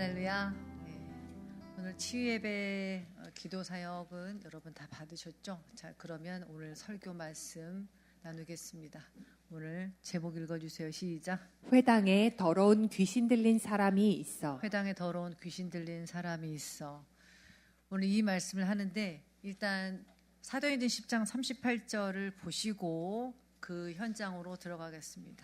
할렐루야. 오늘 치유예배 기도 사역은 여러분 다 받으셨죠? 자, 그러면 오늘 설교 말씀 나누겠습니다. 오늘 제목 읽어주세요. 시작. 회당에 더러운 귀신 들린 사람이 있어. 회당에 더러운 귀신 들린 사람이 있어. 오늘 이 말씀을 하는데 일단 사도행전 10장 38절을 보시고 그 현장으로 들어가겠습니다.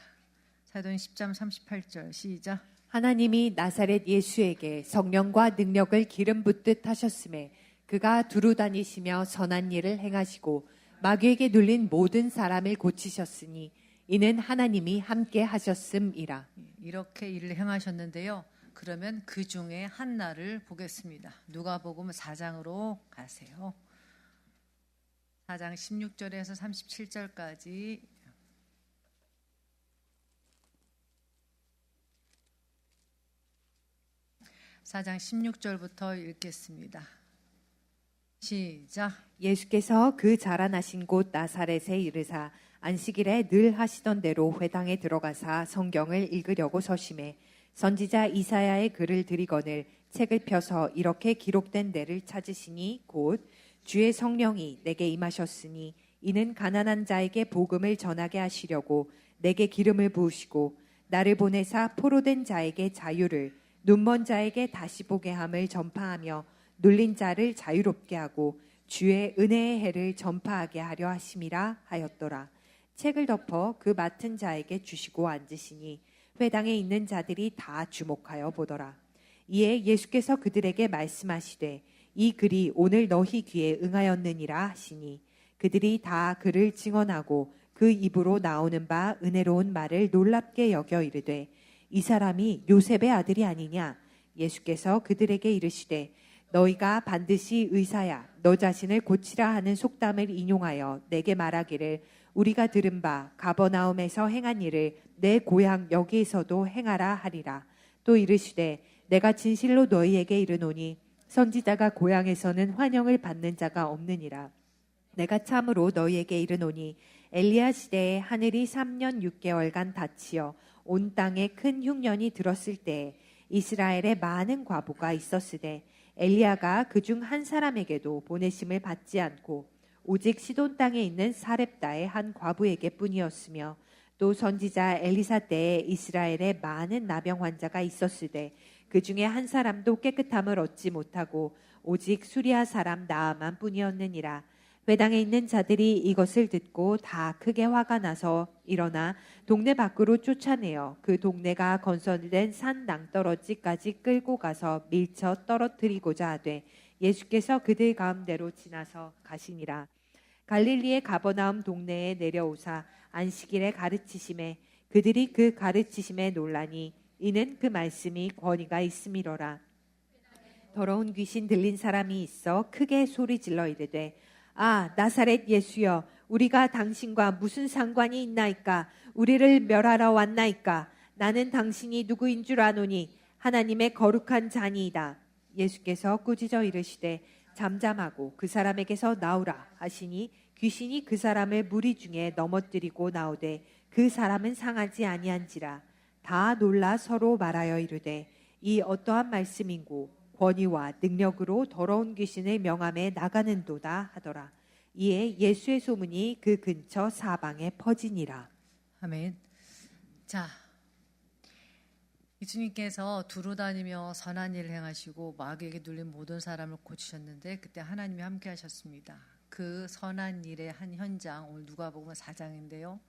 사도행전 10장 38절 시작. 하나님이 나사렛 예수에게 성령과 능력을 기름 붓듯 하셨음에 그가 두루 다니시며 선한 일을 행하시고 마귀에게 눌린 모든 사람을 고치셨으니 이는 하나님이 함께 하셨음이라. 이렇게 일을 행하셨는데요. 그러면 그 중에 한 날을 보겠습니다. 누가복음 4장으로 가세요. 4장 16절에서 37절까지 4장 16절부터 읽겠습니다. 시작. 예수께서 그 자라나신 곳 나사렛에 이르사 안식일에 늘 하시던 대로 회당에 들어가사 성경을 읽으려고 서심해 선지자 이사야의 글을 들이거늘 책을 펴서 이렇게 기록된 데를 찾으시니 곧 주의 성령이 내게 임하셨으니 이는 가난한 자에게 복음을 전하게 하시려고 내게 기름을 부으시고 나를 보내사 포로된 자에게 자유를 눈먼 자에게 다시 보게 함을 전파하며 눌린 자를 자유롭게 하고 주의 은혜의 해를 전파하게 하려 하심이라 하였더라. 책을 덮어 그 맡은 자에게 주시고 앉으시니 회당에 있는 자들이 다 주목하여 보더라. 이에 예수께서 그들에게 말씀하시되 이 글이 오늘 너희 귀에 응하였느니라 하시니 그들이 다 그를 증언하고 그 입으로 나오는 바 은혜로운 말을 놀랍게 여겨 이르되 이 사람이 요셉의 아들이 아니냐? 예수께서 그들에게 이르시되 너희가 반드시 의사야 너 자신을 고치라 하는 속담을 인용하여 내게 말하기를 우리가 들은 바 가버나움에서 행한 일을 내 고향 여기에서도 행하라 하리라. 또 이르시되 내가 진실로 너희에게 이르노니 선지자가 고향에서는 환영을 받는 자가 없느니라. 내가 참으로 너희에게 이르노니 엘리야 시대에 하늘이 3년 6개월간 닫히어 온 땅에 큰 흉년이 들었을 때에 이스라엘에 많은 과부가 있었으되 엘리야가 그중 한 사람에게도 보내심을 받지 않고 오직 시돈 땅에 있는 사렙다의 한 과부에게 뿐이었으며 또 선지자 엘리사 때에 이스라엘에 많은 나병 환자가 있었으되 그 중에 한 사람도 깨끗함을 얻지 못하고 오직 수리아 사람 나아만 뿐이었느니라. 회당에 있는 자들이 이것을 듣고 다 크게 화가 나서 일어나 동네 밖으로 쫓아내어 그 동네가 건설된 산 낭떠러지까지 끌고 가서 밀쳐 떨어뜨리고자 하되 예수께서 그들 가운데로 지나서 가시니라. 갈릴리의 가버나움 동네에 내려오사 안식일에 가르치심에 그들이 그 가르치심에 놀라니 이는 그 말씀이 권위가 있음이로라. 더러운 귀신 들린 사람이 있어 크게 소리질러 이르되 아 나사렛 예수여 우리가 당신과 무슨 상관이 있나이까? 우리를 멸하러 왔나이까? 나는 당신이 누구인 줄 아노니 하나님의 거룩한 자니이다. 예수께서 꾸짖어 이르시되 잠잠하고 그 사람에게서 나오라 하시니 귀신이 그 사람을 무리 중에 넘어뜨리고 나오되 그 사람은 상하지 아니한지라. 다 놀라 서로 말하여 이르되 이 어떠한 말씀인고 권위와 능력으로 더러운 귀신을 명함에 나가는도다 하더라. 이에 예수의 소문이 그 근처 사방에 퍼지니라. 아멘. 자, 예수님께서 두루 다니며 선한 일을 행하시고 마귀에게 눌린 모든 사람을 고치셨는데 그때 하나님이 함께 하셨습니다. 그 선한 일의 한 현장 오늘 누가복음 4장인데요.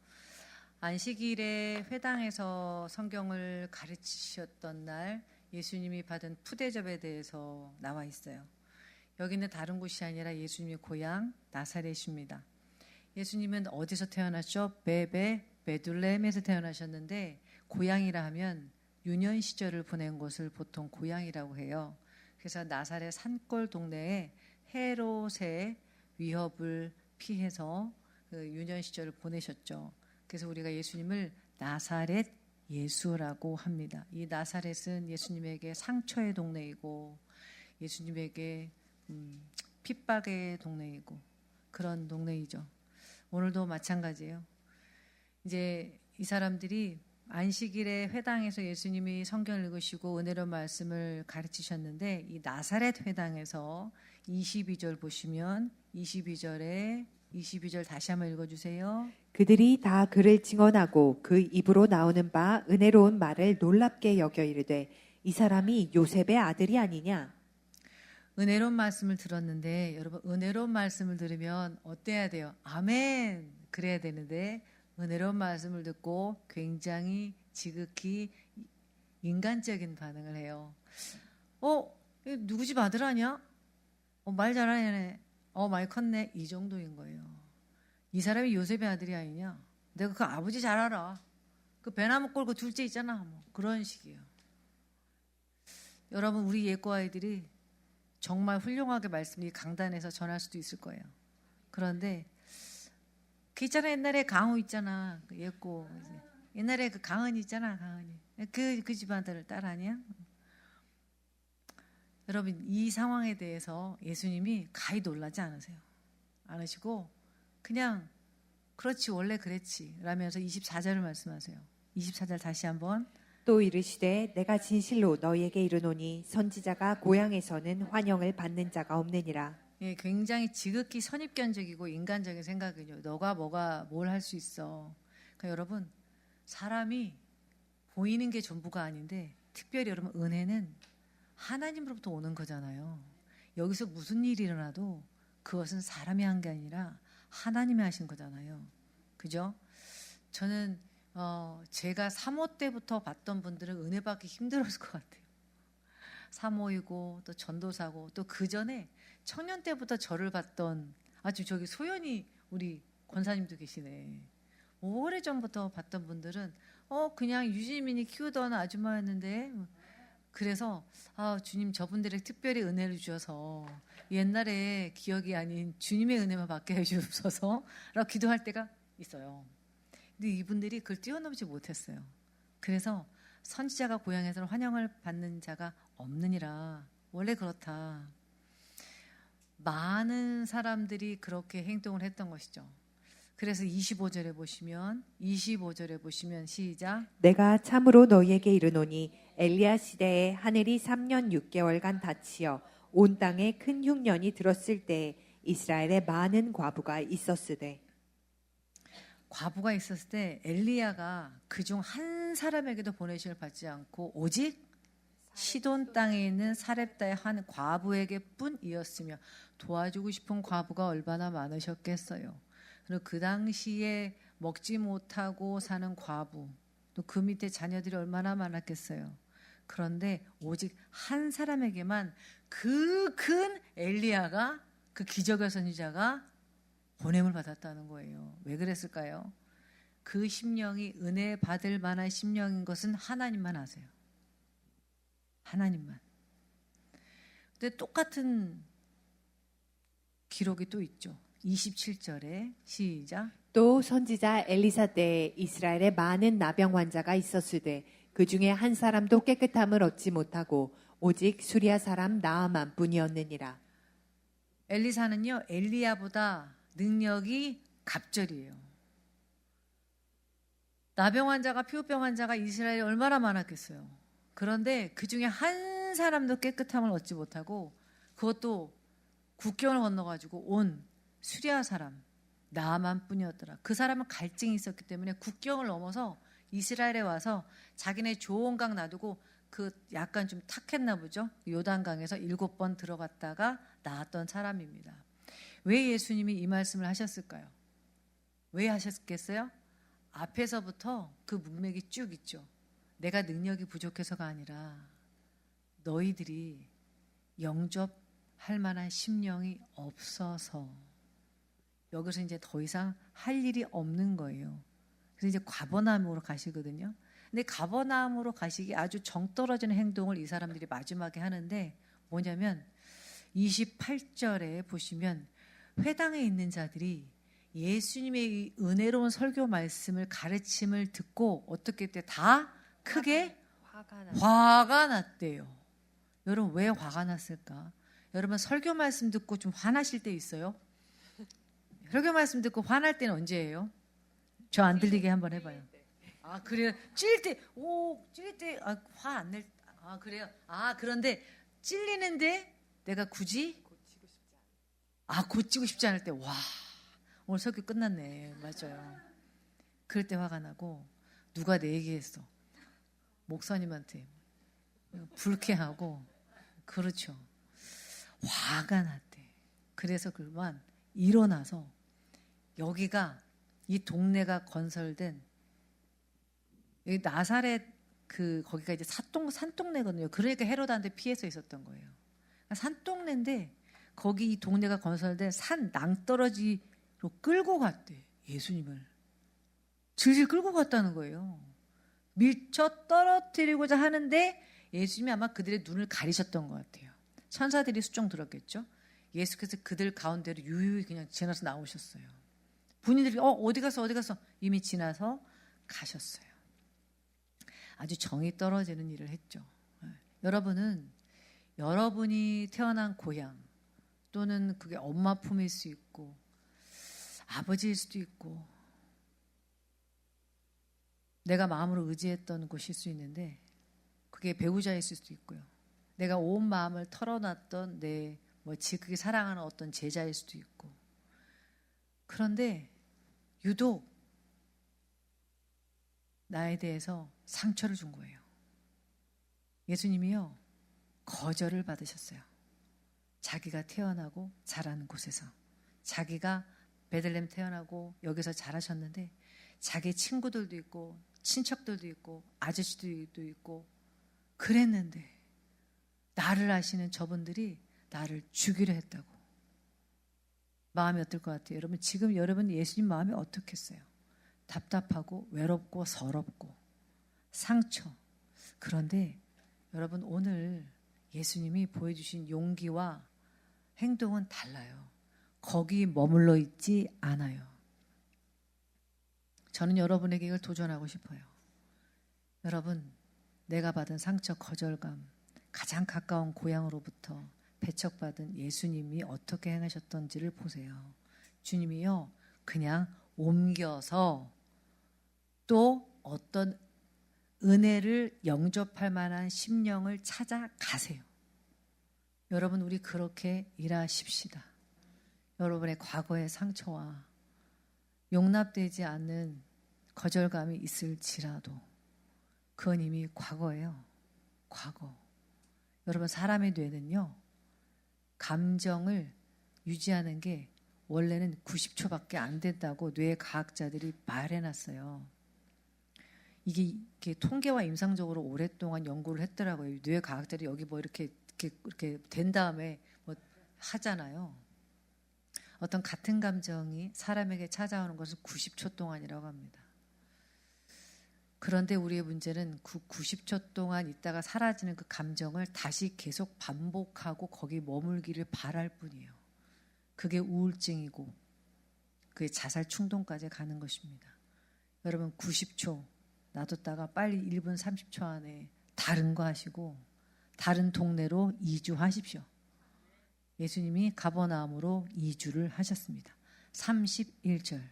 안식일에 회당에서 성경을 가르치셨던 날 예수님이 받은 푸대접에 대해서 나와 있어요. 여기는 다른 곳이 아니라 예수님의 고향 나사렛입니다. 예수님은 어디서 태어났죠? 베들레헴에서 태어나셨는데 고향이라 하면 유년 시절을 보낸 곳을 보통 고향이라고 해요. 그래서 나사렛 산골 동네에 헤롯의 위협을 피해서 그 유년 시절을 보내셨죠. 그래서 우리가 예수님을 나사렛 예수라고 합니다. 이 나사렛은 예수님에게 상처의 동네이고 예수님에게 핍박의 동네이고 그런 동네이죠. 오늘도 마찬가지예요. 이제 이 사람들이 안식일에 회당에서 예수님이 성경을 읽으시고 은혜로운 말씀을 가르치셨는데 이 나사렛 회당에서 22절 보시면 22절 다시 한번 읽어주세요. 그들이 다 그를 증언하고 그 입으로 나오는 바 은혜로운 말을 놀랍게 여겨 이르되 이 사람이 요셉의 아들이 아니냐. 은혜로운 말씀을 들었는데 여러분 은혜로운 말씀을 들으면 어때야 돼요? 아멘 그래야 되는데 은혜로운 말씀을 듣고 굉장히 지극히 인간적인 반응을 해요. 이거 누구 집 아들 아니야? 말 잘하네. 많이 컸네. 이 정도인 거예요. 이 사람이 요셉의 아들이 아니냐? 내가 그 아버지 잘 알아. 그 배나무 꼴고 둘째 있잖아. 뭐 그런 식이에요. 여러분 우리 예고 아이들이 정말 훌륭하게 말씀이 강단에서 전할 수도 있을 거예요. 그런데 그 있잖아 옛날에 강우 있잖아 그 예고 옛날에 그 강은이 있잖아 강은이 그 집안들을 딸 아니야? 여러분 이 상황에 대해서 예수님이 가히 놀라지 않으시고 그냥 그렇지 원래 그랬지 라면서 24절을 말씀하세요. 24절 다시 한번. 또 이르시되 내가 진실로 너희에게 이르노니 선지자가 고향에서는 환영을 받는 자가 없느니라. 예, 굉장히 지극히 선입견적이고 인간적인 생각이죠. 너가 뭐가 뭘 할 수 있어. 그러니까 여러분 사람이 보이는 게 전부가 아닌데 특별히 여러분 은혜는 하나님으로부터 오는 거잖아요. 여기서 무슨 일이 일어나도 그것은 사람이 한 게 아니라 하나님이 하신 거잖아요. 그죠? 저는 제가 3호 때부터 봤던 분들은 은혜 받기 힘들었을 것 같아요. 3호이고 또 전도사고 또 그 전에 청년 때부터 저를 봤던 아주 저기 소연이 우리 권사님도 계시네. 오래전부터 봤던 분들은 그냥 유지민이 키우던 아줌마였는데 그래서 주님 저분들에게 특별히 은혜를 주셔서 옛날에 기억이 아닌 주님의 은혜만 받게 해주셔서 라고 기도할 때가 있어요. 근데 이분들이 그걸 뛰어넘지 못했어요. 그래서 선지자가 고향에서는 환영을 받는 자가 없느니라. 원래 그렇다. 많은 사람들이 그렇게 행동을 했던 것이죠. 그래서 25절에 보시면 시작. 내가 참으로 너희에게 이르노니 엘리야 시대에 하늘이 3년 6개월간 닫히어 온 땅에 큰 흉년이 들었을 때 이스라엘에 많은 과부가 있었으되. 과부가 있었을 때 엘리야가 그중 한 사람에게도 보내심을 받지 않고 오직 시돈 땅에 있는 사렙다의 한 과부에게 뿐이었으며 도와주고 싶은 과부가 얼마나 많으셨겠어요. 그리고 그 당시에 먹지 못하고 사는 과부 또 그 밑에 자녀들이 얼마나 많았겠어요. 그런데 오직 한 사람에게만 그 큰 엘리야가 그 기적의 선지자가 보냄을 받았다는 거예요. 왜 그랬을까요? 그 심령이 은혜 받을 만한 심령인 것은 하나님만 아세요. 하나님만. 근데 똑같은 기록이 또 있죠. 27절에 시작. 또 선지자 엘리사 때에 이스라엘에 많은 나병 환자가 있었으되 그 중에 한 사람도 깨끗함을 얻지 못하고 오직 수리아 사람 나아만 뿐이었느니라. 엘리사는요 엘리야보다 능력이 갑절이에요. 나병 환자가 피부병 환자가 이스라엘에 얼마나 많았겠어요. 그런데 그 중에 한 사람도 깨끗함을 얻지 못하고 그것도 국경을 건너가지고 온 수리아 사람 나만 뿐이었더라. 그 사람은 갈증이 있었기 때문에 국경을 넘어서 이스라엘에 와서 자기네 조원강 놔두고 그 약간 좀 탁했나 보죠. 요단강에서 7번 들어갔다가 나왔던 사람입니다. 왜 예수님이 이 말씀을 하셨을까요? 왜 하셨겠어요? 앞에서부터 그 문맥이 쭉 있죠. 내가 능력이 부족해서가 아니라 너희들이 영접할 만한 심령이 없어서 여기서 이제 더 이상 할 일이 없는 거예요. 그래서 이제 가버나움으로 가시거든요. 근데 가버나움으로 가시기 아주 정떨어지는 행동을 이 사람들이 마지막에 하는데 뭐냐면 28절에 보시면 회당에 있는 자들이 예수님의 이 은혜로운 설교 말씀을 가르침을 듣고 어떻게 했대요? 다 크게 화가 났대요. 여러분 왜 화가 났을까? 여러분 설교 말씀 듣고 좀 화나실 때 있어요? 설교 말씀 듣고 화날 때는 언제예요? 저 안 들리게 한번 해봐요. 아 그래요. 찔릴 때 화 안 낼. 아 그래요. 아 그런데 찔리는데 내가 굳이 고치고 싶지 않을 때 와 오늘 설교 끝났네. 맞아요. 그럴 때 화가 나고 누가 내 얘기했어. 목사님한테 불쾌하고 그렇죠. 화가 났대. 그래서 그만 일어나서 여기가 이 동네가 건설된 여기 나사렛 거기가 이제 산동네거든요. 그러니까 헤로드한테 피해서 있었던 거예요. 그러니까 산동네인데 거기 이 동네가 건설된 산 낭떠러지로 끌고 갔대. 예수님을 질질 끌고 갔다는 거예요. 밀쳐 떨어뜨리고자 하는데 예수님이 아마 그들의 눈을 가리셨던 것 같아요. 천사들이 수종 들었겠죠. 예수께서 그들 가운데로 유유히 그냥 지나서 나오셨어요. 본인들이 어디 갔어 이미 지나서 가셨어요. 아주 정이 떨어지는 일을 했죠. 여러분은 여러분이 태어난 고향 또는 그게 엄마 품일 수 있고 아버지일 수도 있고 내가 마음으로 의지했던 곳일 수 있는데 그게 배우자일 수도 있고요. 내가 온 마음을 털어놨던 그게 사랑하는 어떤 제자일 수도 있고 그런데 유독 나에 대해서 상처를 준 거예요. 예수님이요 거절을 받으셨어요. 자기가 태어나고 자란 곳에서 자기가 베들레헴 태어나고 여기서 자라셨는데 자기 친구들도 있고 친척들도 있고 아저씨도 있고 그랬는데 나를 아시는 저분들이 나를 죽이려 했다고. 마음이 어떨 것 같아요? 여러분 지금 여러분 예수님 마음이 어떻겠어요? 답답하고 외롭고 서럽고 상처. 그런데 여러분 오늘 예수님이 보여주신 용기와 행동은 달라요. 거기 머물러 있지 않아요. 저는 여러분에게 이걸 도전하고 싶어요. 여러분 내가 받은 상처, 거절감, 가장 가까운 고향으로부터 배척받은 예수님이 어떻게 행하셨던지를 보세요. 주님이요 그냥 옮겨서 또 어떤 은혜를 영접할 만한 심령을 찾아가세요. 여러분 우리 그렇게 일하십시다. 여러분의 과거의 상처와 용납되지 않는 거절감이 있을지라도 그건 이미 과거예요. 과거. 여러분 사람의 뇌는요 감정을 유지하는 게 원래는 90초밖에 안 된다고 뇌과학자들이 말해놨어요. 이게 통계와 임상적으로 오랫동안 연구를 했더라고요. 뇌과학자들이 여기 뭐 이렇게 된 다음에 뭐 하잖아요. 어떤 같은 감정이 사람에게 찾아오는 것은 90초 동안이라고 합니다. 그런데 우리의 문제는 그 90초 동안 있다가 사라지는 그 감정을 다시 계속 반복하고 거기 머물기를 바랄 뿐이에요. 그게 우울증이고 그게 자살 충동까지 가는 것입니다. 여러분 90초 놔뒀다가 빨리 1분 30초 안에 다른 거 하시고 다른 동네로 이주하십시오. 예수님이 가버나움으로 이주를 하셨습니다. 31절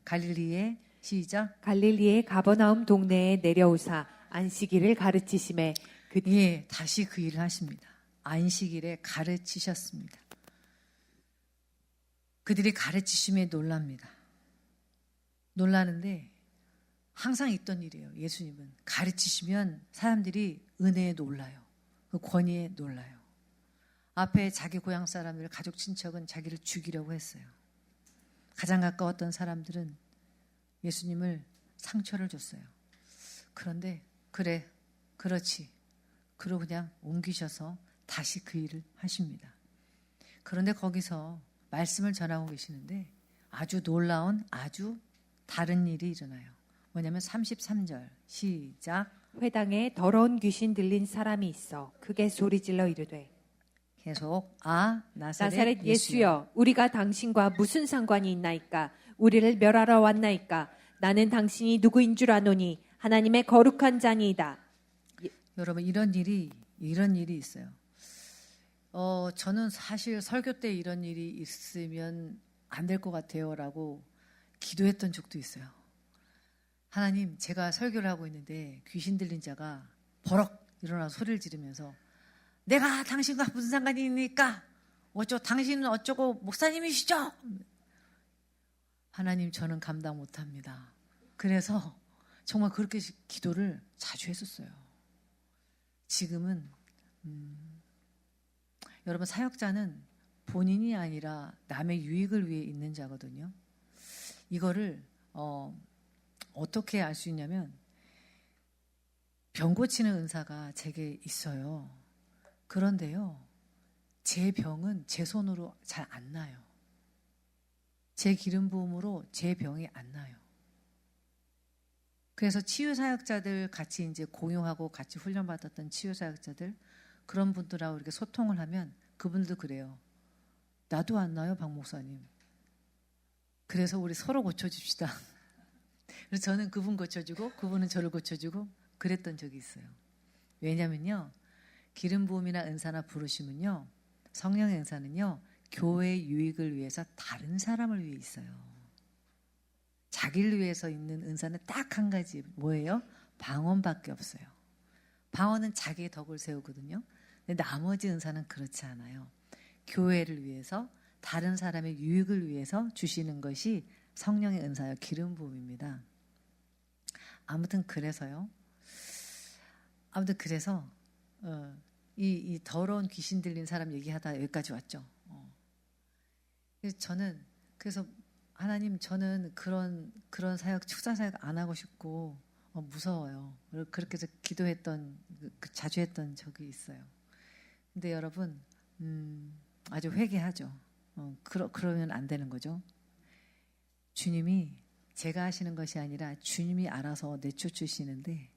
갈릴리에 시작. 갈릴리의 가버나움 동네에 내려오사 안식일을 가르치심에 다시 그 일을 하십니다. 안식일에 가르치셨습니다. 그들이 가르치심에 놀랍니다. 놀라는데 항상 있던 일이에요. 예수님은 가르치시면 사람들이 은혜에 놀라요. 그 권위에 놀라요. 앞에 자기 고향 사람들, 가족 친척은 자기를 죽이려고 했어요. 가장 가까웠던 사람들은 예수님을 상처를 줬어요. 그런데 그래, 그렇지. 그러고 그냥 옮기셔서 다시 그 일을 하십니다. 그런데 거기서 말씀을 전하고 계시는데 아주 놀라운 아주 다른 일이 일어나요. 뭐냐면 33절 시작. 회당에 더러운 귀신 들린 사람이 있어 크게 소리질러 이르되 계속 나사렛 예수여 우리가 당신과 무슨 상관이 있나이까 우리를 멸하러 왔나이까 나는 당신이 누구인 줄 아노니 하나님의 거룩한 자니이다. 여러분 이런 일이 있어요. 저는 사실 설교 때 이런 일이 있으면 안 될 것 같아요라고 기도했던 적도 있어요. 하나님, 제가 설교를 하고 있는데 귀신 들린 자가 버럭 일어나서 소리를 지르면서 내가 당신과 무슨 상관이 있습니까? 당신은 어쩌고 목사님이시죠? 하나님, 저는 감당 못합니다. 그래서 정말 그렇게 기도를 자주 했었어요. 지금은 여러분, 사역자는 본인이 아니라 남의 유익을 위해 있는 자거든요. 이거를 어떻게 알 수 있냐면 병 고치는 은사가 제게 있어요. 그런데요, 제 병은 제 손으로 잘 안 나요. 제 기름 부음으로 제 병이 안 나요. 그래서 치유 사역자들 같이 이제 공유하고 같이 훈련받았던 치유 사역자들, 그런 분들하고 이렇게 소통을 하면 그분들도 그래요. 나도 안 나요, 박 목사님. 그래서 우리 서로 고쳐줍시다. 그래서 저는 그분 고쳐주고 그분은 저를 고쳐주고 그랬던 적이 있어요. 왜냐면요, 기름 부음이나 은사나 부르심은요, 성령의 은사는요, 교회의 유익을 위해서 다른 사람을 위해 있어요. 자기를 위해서 있는 은사는 딱 한 가지, 뭐예요? 방언밖에 없어요. 방언은 자기의 덕을 세우거든요. 근데 나머지 은사는 그렇지 않아요. 교회를 위해서, 다른 사람의 유익을 위해서 주시는 것이 성령의 은사요, 기름 부음입니다. 아무튼 그래서 이 더러운 귀신 들린 사람 얘기하다 여기까지 왔죠. 저는 그래서 하나님, 저는 그런 사역, 축사 사역 안 하고 싶고 무서워요. 그렇게 해서 기도했던, 자주 했던 적이 있어요. 근데 여러분, 아주 회개하죠. 그러면 안 되는 거죠. 주님이 제가 하시는 것이 아니라 주님이 알아서 내쫓으시는데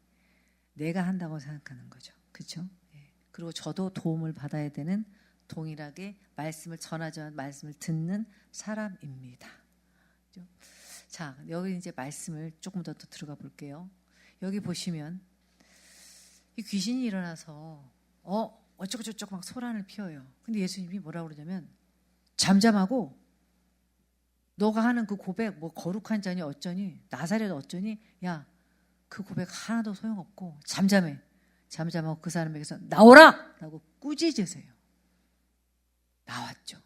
내가 한다고 생각하는 거죠. 그렇죠? 그리고 저도 도움을 받아야 되는, 동일하게 말씀을 전하자 말씀을 듣는 사람입니다. 그렇죠? 자, 여기 이제 말씀을 조금 더 들어가 볼게요. 여기 보시면 이 귀신이 일어나서 어쩌고 저쩌고 막 소란을 피워요. 근데 예수님이 뭐라고 그러냐면, 잠잠하고 너가 하는 그 고백, 뭐 거룩한 자니 어쩌니, 나사렛 어쩌니, 야, 그 고백 하나도 소용없고 잠잠해. 잠잠하고 그 사람에게서 나오라! 라고 꾸짖으세요. 나왔죠.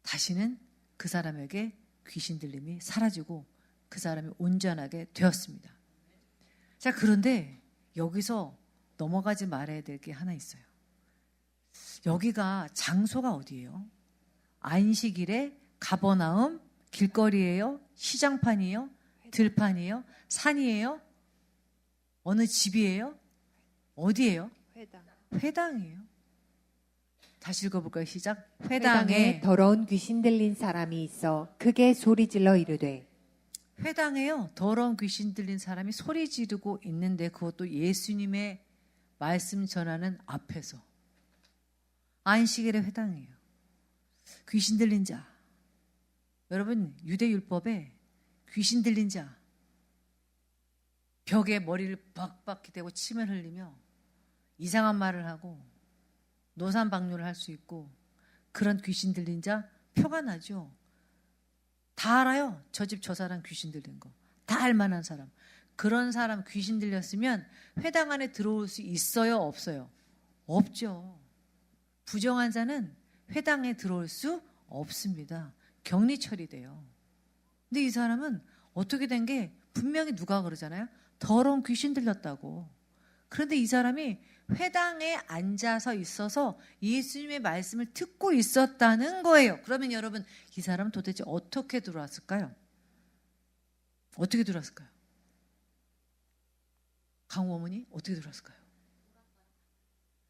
다시는 그 사람에게 귀신 들림이 사라지고 그 사람이 온전하게 되었습니다. 자, 그런데 여기서 넘어가지 말아야 될 게 하나 있어요. 여기가 장소가 어디예요? 안식일에 가버나움 길거리예요? 시장판이에요? 들판이에요? 산이에요? 어느 집이에요? 어디예요? 회당이에요. 다시 읽어볼까요? 시작. 회당에 더러운 귀신 들린 사람이 있어 크게 소리질러 이르되. 회당에요, 더러운 귀신 들린 사람이 소리 지르고 있는데, 그것도 예수님의 말씀 전하는 앞에서. 안식일의 회당이에요. 귀신 들린 자. 여러분, 유대율법에 귀신 들린 자, 벽에 머리를 박박히 대고 침을 흘리며 이상한 말을 하고 노산방뇨를 할 수 있고, 그런 귀신 들린 자 표가 나죠. 다 알아요. 저 집 저 사람 귀신 들린 거. 다 알만한 사람. 그런 사람 귀신 들렸으면 회당 안에 들어올 수 있어요? 없어요? 없죠. 부정한 자는 회당에 들어올 수 없습니다. 격리 처리돼요. 근데 이 사람은 어떻게 된 게, 분명히 누가 그러잖아요. 더러운 귀신 들렸다고. 그런데 이 사람이 회당에 앉아서 있어서 예수님의 말씀을 듣고 있었다는 거예요. 그러면 여러분, 이 사람은 도대체 어떻게 들어왔을까요? 어떻게 들어왔을까요? 강우 어머니, 어떻게 들어왔을까요?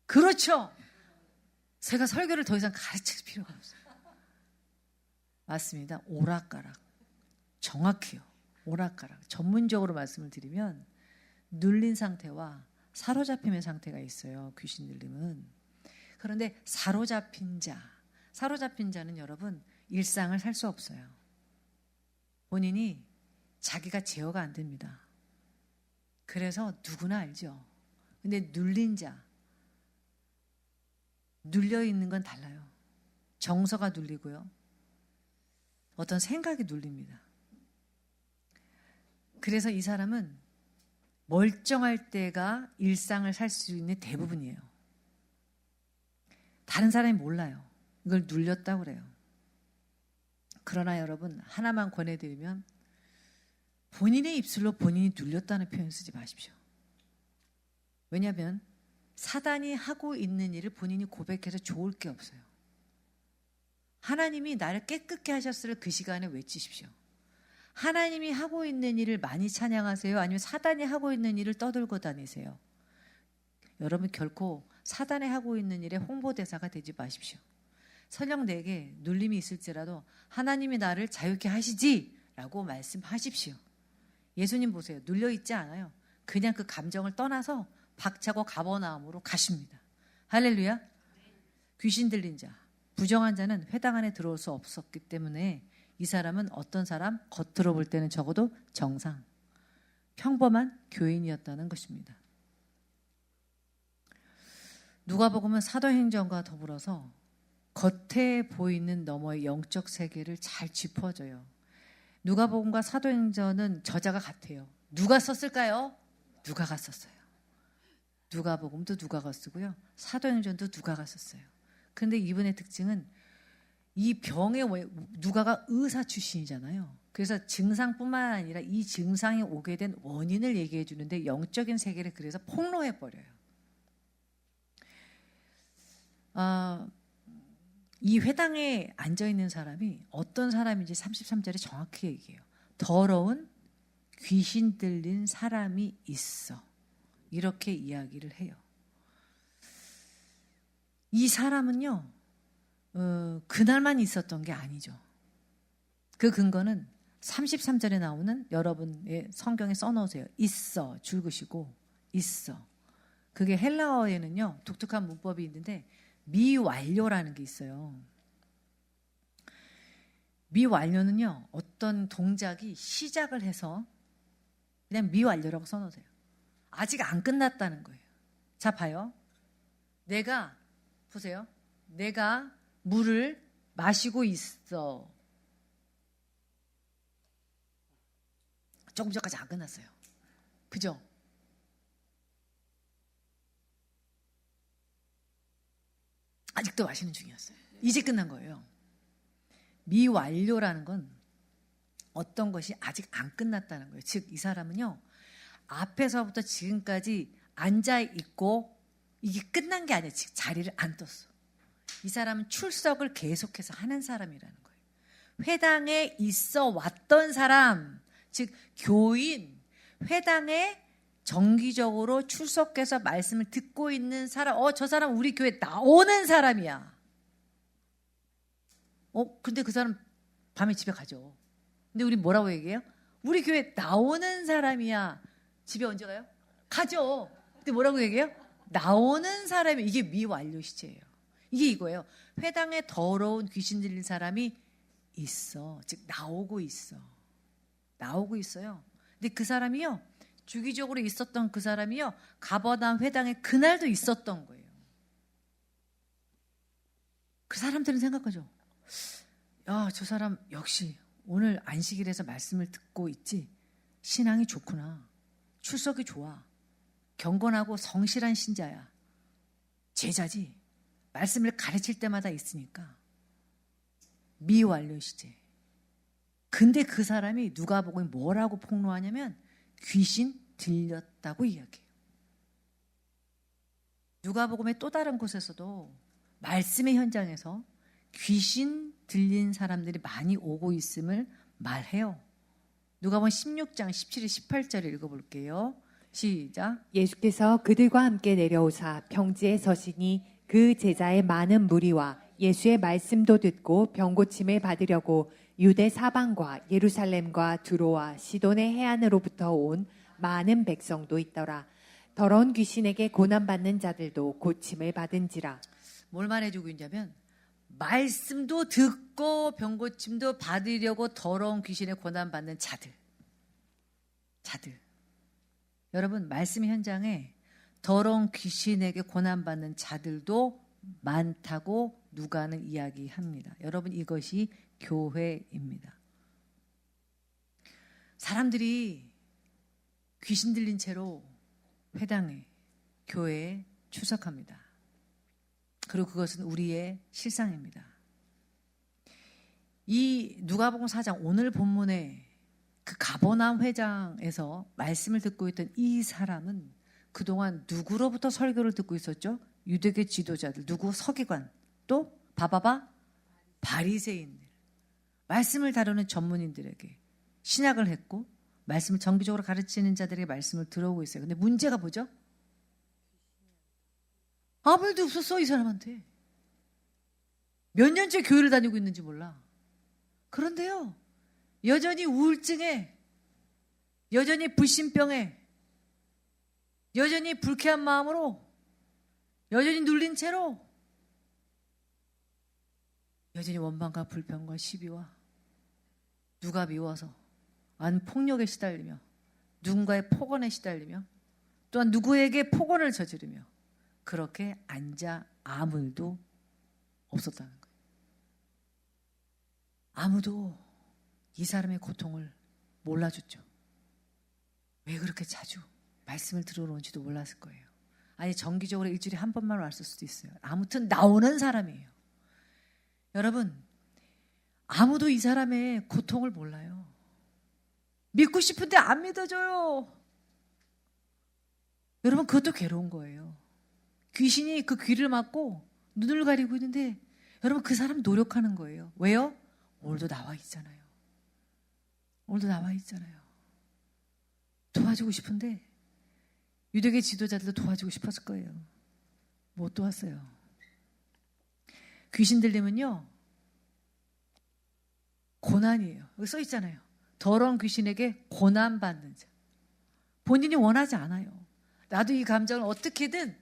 그렇죠. 제가 설교를 더 이상 가르칠 필요가 없어요. 맞습니다. 오락가락. 정확해요. 오락가락. 전문적으로 말씀을 드리면 눌린 상태와 사로잡힘의 상태가 있어요. 귀신 들림은. 그런데 사로잡힌 자는 여러분, 일상을 살 수 없어요. 본인이 자기가 제어가 안 됩니다. 그래서 누구나 알죠. 근데 눌린 자, 눌려있는 건 달라요. 정서가 눌리고요, 어떤 생각이 눌립니다. 그래서 이 사람은 멀쩡할 때가 일상을 살 수 있는 대부분이에요. 다른 사람이 몰라요. 이걸 눌렸다고 그래요. 그러나 여러분, 하나만 권해드리면 본인의 입술로 본인이 눌렸다는 표현 쓰지 마십시오. 왜냐하면 사단이 하고 있는 일을 본인이 고백해서 좋을 게 없어요. 하나님이 나를 깨끗게 하셨을 그 시간에 외치십시오. 하나님이 하고 있는 일을 많이 찬양하세요? 아니면 사단이 하고 있는 일을 떠들고 다니세요? 여러분 결코 사단이 하고 있는 일의 홍보대사가 되지 마십시오. 설령 내게 눌림이 있을지라도 하나님이 나를 자유케 하시지 라고 말씀하십시오. 예수님 보세요. 눌려있지 않아요. 그냥 그 감정을 떠나서 박차고 가버나움으로 가십니다. 할렐루야. 귀신 들린 자, 부정한 자는 회당 안에 들어올 수 없었기 때문에 이 사람은 어떤 사람? 겉으로 볼 때는 적어도 정상, 평범한 교인이었다는 것입니다. 누가복음은 사도행전과 더불어서 겉에 보이는 너머의 영적 세계를 잘 짚어줘요. 누가복음과 사도행전은 저자가 같아요. 누가 썼을까요? 누가가 썼어요. 누가복음도 누가가 쓰고요. 사도행전도 누가가 썼어요. 그런데 이분의 특징은 이 병의 누가가 의사 출신이잖아요. 그래서 증상뿐만 아니라 이 증상이 오게 된 원인을 얘기해 주는데 영적인 세계를 그래서 폭로해 버려요. 이 회당에 앉아 있는 사람이 어떤 사람인지 33절에 정확히 얘기해요. 더러운 귀신 들린 사람이 있어. 이렇게 이야기를 해요. 이 사람은요, 그날만 있었던 게 아니죠. 그 근거는 33절에 나오는 여러분의 성경에 써놓으세요. 있어, 줄그시고 있어. 그게 헬라어에는요, 독특한 문법이 있는데 미완료라는 게 있어요. 미완료는요, 어떤 동작이 시작을 해서 그냥 미완료라고 써놓으세요. 아직 안 끝났다는 거예요. 자, 봐요. 보세요. 내가 물을 마시고 있어. 조금 전까지 안 끝났어요. 그죠? 아직도 마시는 중이었어요. 이제 끝난 거예요. 미완료라는 건 어떤 것이 아직 안 끝났다는 거예요. 즉, 이 사람은요, 앞에서부터 지금까지 앉아있고 이게 끝난 게 아니에요. 즉, 자리를 안 떴어. 이 사람은 출석을 계속해서 하는 사람이라는 거예요. 회당에 있어 왔던 사람, 즉 교인, 회당에 정기적으로 출석해서 말씀을 듣고 있는 사람. 저 사람 우리 교회 나오는 사람이야. 근데 그 사람 밤에 집에 가죠. 근데 우리 뭐라고 얘기해요? 우리 교회 나오는 사람이야. 집에 언제 가요? 가죠. 근데 뭐라고 얘기해요? 나오는 사람이. 이게 미완료 시제예요. 이게 이거예요. 회당에 더러운 귀신 들린 사람이 있어. 즉 나오고 있어. 나오고 있어요. 근데 그 사람이요, 주기적으로 있었던 그 사람이요, 가버나움 회당에 그날도 있었던 거예요. 그 사람들은 생각하죠. 야, 저 사람 역시 오늘 안식일에서 말씀을 듣고 있지. 신앙이 좋구나. 출석이 좋아. 경건하고 성실한 신자야. 제자지. 말씀을 가르칠 때마다 있으니까. 미완료 시제. 근데 그 사람이 누가복음이 뭐라고 폭로하냐면 귀신 들렸다고 이야기해요. 누가복음의 또 다른 곳에서도 말씀의 현장에서 귀신 들린 사람들이 많이 오고 있음을 말해요. 누가복음 16장 17, 18절 읽어볼게요. 시작. 예수께서 그들과 함께 내려오사 평지에 서시니 그 제자의 많은 무리와 예수의 말씀도 듣고 병고침을 받으려고 유대 사방과 예루살렘과 두로와 시돈의 해안으로부터 온 많은 백성도 있더라. 더러운 귀신에게 고난받는 자들도 고침을 받은지라. 뭘 말해주고 있냐면 말씀도 듣고 병고침도 받으려고 더러운 귀신의 고난받는 자들. 여러분, 말씀 현장에 더러운 귀신에게 고난받는 자들도 많다고 누가는 이야기합니다. 여러분, 이것이 교회입니다. 사람들이 귀신 들린 채로 회당에, 교회에 출석합니다. 그리고 그것은 우리의 실상입니다. 이 누가복음 4장 오늘 본문에 그 가버나움 회장에서 말씀을 듣고 있던 이 사람은 그동안 누구로부터 설교를 듣고 있었죠? 유대계 지도자들, 누구? 서기관, 또 바바바 바리새인들, 말씀을 다루는 전문인들에게 신학을 했고 말씀을 정기적으로 가르치는 자들에게 말씀을 들어오고 있어요. 근데 문제가 뭐죠? 아무 일도 없었어, 이 사람한테. 몇 년째 교회를 다니고 있는지 몰라. 그런데요, 여전히 우울증에, 여전히 불신병에, 여전히 불쾌한 마음으로, 여전히 눌린 채로, 여전히 원망과 불평과 시비와 누가 미워서, 안 폭력에 시달리며, 누군가의 폭언에 시달리며, 또한 누구에게 폭언을 저지르며 그렇게 앉아 아무 일도 없었다는 거예요. 아무도 이 사람의 고통을 몰라줬죠. 왜 그렇게 자주 말씀을 들어오는지도 몰랐을 거예요. 아니, 정기적으로 일주일에 한 번만 왔을 수도 있어요. 아무튼 나오는 사람이에요. 여러분, 아무도 이 사람의 고통을 몰라요. 믿고 싶은데 안 믿어줘요. 여러분, 그것도 괴로운 거예요. 귀신이 그 귀를 막고 눈을 가리고 있는데 여러분, 그 사람 노력하는 거예요. 왜요? 오늘도 나와 있잖아요. 오늘도 나와 있잖아요. 도와주고 싶은데 유대계 지도자들도 도와주고 싶었을 거예요. 못 도왔어요. 귀신 들리면요, 고난이에요. 여기 써 있잖아요. 더러운 귀신에게 고난받는 자. 본인이 원하지 않아요. 나도 이 감정을 어떻게든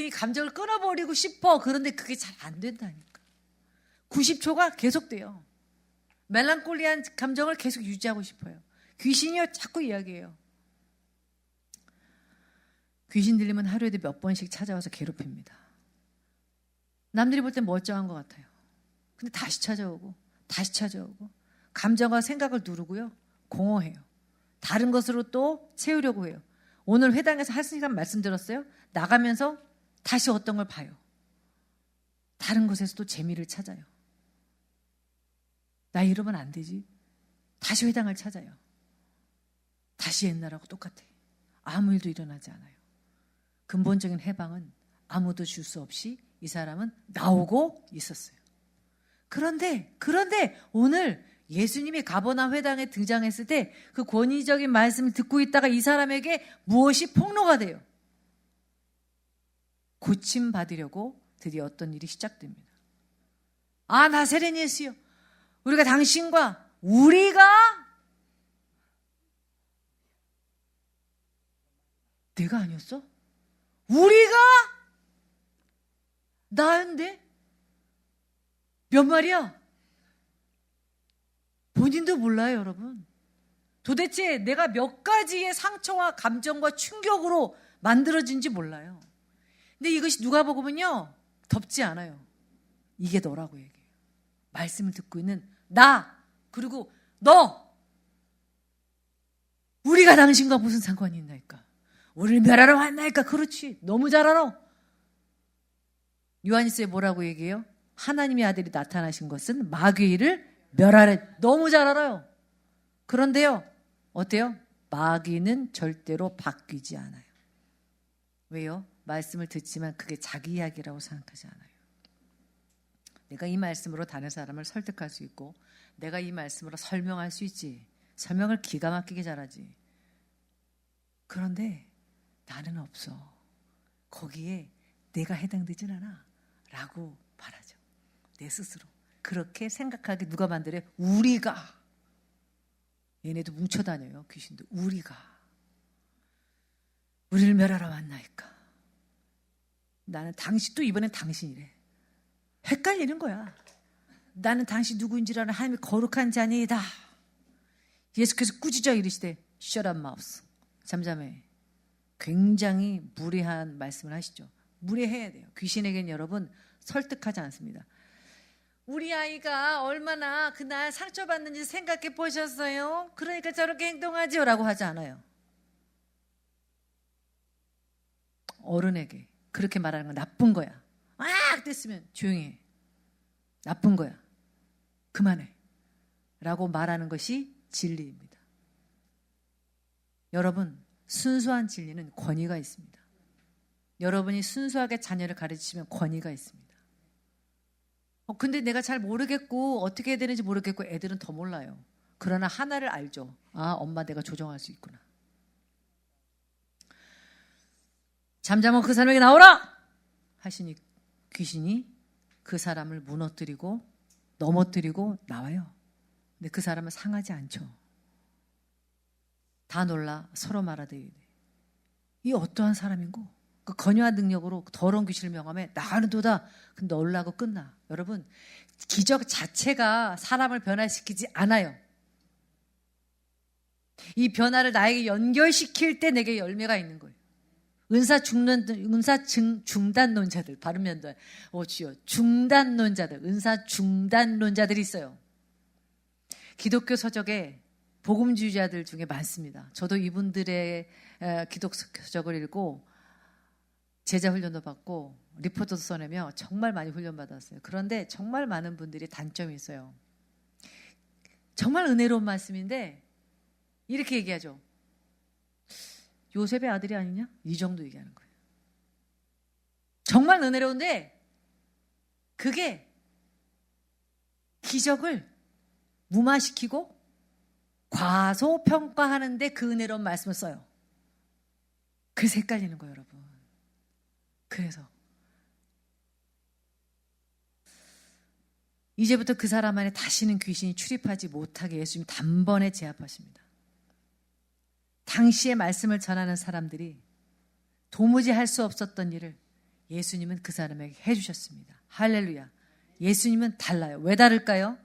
이 감정을 끊어버리고 싶어. 그런데 그게 잘 안 된다니까. 90초가 계속돼요. 멜랑콜리한 감정을 계속 유지하고 싶어요. 귀신이요, 자꾸 이야기해요. 귀신 들리면 하루에도 몇 번씩 찾아와서 괴롭힙니다. 남들이 볼 땐 멀쩡한 것 같아요. 근데 다시 찾아오고 다시 찾아오고 감정과 생각을 누르고요, 공허해요. 다른 것으로 또 채우려고 해요. 오늘 회당에서 한 시간 말씀 들었어요. 나가면서 다시 어떤 걸 봐요. 다른 것에서 또 재미를 찾아요. 나 이러면 안 되지. 다시 회당을 찾아요. 다시 옛날하고 똑같아. 아무 일도 일어나지 않아요. 근본적인 해방은 아무도 줄 수 없이 이 사람은 나오고 있었어요. 그런데 오늘 예수님이 가버나움 회당에 등장했을 때 그 권위적인 말씀을 듣고 있다가 이 사람에게 무엇이 폭로가 돼요. 고침받으려고 드디어 어떤 일이 시작됩니다. 아, 나사렛 예수여, 우리가 내가 아니었어? 우리가 나인데 몇 말이야? 본인도 몰라요, 여러분. 도대체 내가 몇 가지의 상처와 감정과 충격으로 만들어진지 몰라요. 근데 이것이 누가복음은요, 덮지 않아요. 이게 너라고 얘기해요. 말씀을 듣고 있는 나, 그리고 너, 우리가 당신과 무슨 상관이 있나이까? 우리를 멸하러 왔나이까? 그렇지, 너무 잘 알아. 요한일서에 뭐라고 얘기해요? 하나님의 아들이 나타나신 것은 마귀를 멸하래. 너무 잘 알아요. 그런데요, 어때요? 마귀는 절대로 바뀌지 않아요. 왜요? 말씀을 듣지만 그게 자기 이야기라고 생각하지 않아요. 내가 이 말씀으로 다른 사람을 설득할 수 있고, 내가 이 말씀으로 설명할 수 있지. 설명을 기가 막히게 잘하지. 그런데 나는 없어. 거기에 내가 해당되진 않아 라고 말하죠. 내 스스로. 그렇게 생각하게 누가 만들어요? 우리가. 얘네도 뭉쳐다녀요, 귀신도. 우리를 멸하러 왔나이까? 나는 당신, 또 이번엔 당신이래. 헷갈리는 거야. 나는 당신 누구인지 아는 하나님의 거룩한 자녀이다. 예수께서 꾸짖어 이르시되 shut up mouth. 잠잠해. 굉장히 무례한 말씀을 하시죠. 무례해야 돼요. 귀신에게는 여러분 설득하지 않습니다. 우리 아이가 얼마나 그날 상처받는지 생각해 보셨어요? 그러니까 저렇게 행동하지요 라고 하지 않아요. 어른에게 그렇게 말하는 건 나쁜 거야. 막 뗐으면 조용히 해. 나쁜 거야. 그만해. 라고 말하는 것이 진리입니다. 여러분, 순수한 진리는 권위가 있습니다. 여러분이 순수하게 자녀를 가르치시면 권위가 있습니다. 근데 내가 잘 모르겠고 어떻게 해야 되는지 모르겠고 애들은 더 몰라요. 그러나 하나를 알죠. 아, 엄마 내가 조정할 수 있구나. 잠자면 그 사람에게 나오라! 하시니 귀신이 그 사람을 무너뜨리고 넘어뜨리고 나와요. 근데 그 사람은 상하지 않죠. 다 놀라 서로 말하되 이 어떠한 사람인고 그 권위와 능력으로 더러운 귀신을 명함에 나가는도다. 근데 놀라고 끝나. 여러분, 기적 자체가 사람을 변화시키지 않아요. 이 변화를 나에게 연결시킬 때 내게 열매가 있는 거예요. 은사 중단론자들, 발음면 주여, 중단론자들, 은사 중단론자들이 있어요. 기독교 서적에 복음주의자들 중에 많습니다. 저도 이분들의 기독교 서적을 읽고 제자 훈련도 받고 리포트도 써내며 정말 많이 훈련받았어요. 그런데 정말 많은 분들이 단점이 있어요. 정말 은혜로운 말씀인데 이렇게 얘기하죠. 요셉의 아들이 아니냐? 이 정도 얘기하는 거예요. 정말 은혜로운데 그게 기적을 무마시키고 과소평가하는데 그 은혜로운 말씀을 써요. 그래서 헷갈리는 거예요, 여러분. 그래서 이제부터 그 사람 안에 다시는 귀신이 출입하지 못하게 예수님이 단번에 제압하십니다. 당시의 말씀을 전하는 사람들이 도무지 할 수 없었던 일을 예수님은 그 사람에게 해주셨습니다. 할렐루야. 예수님은 달라요. 왜 다를까요?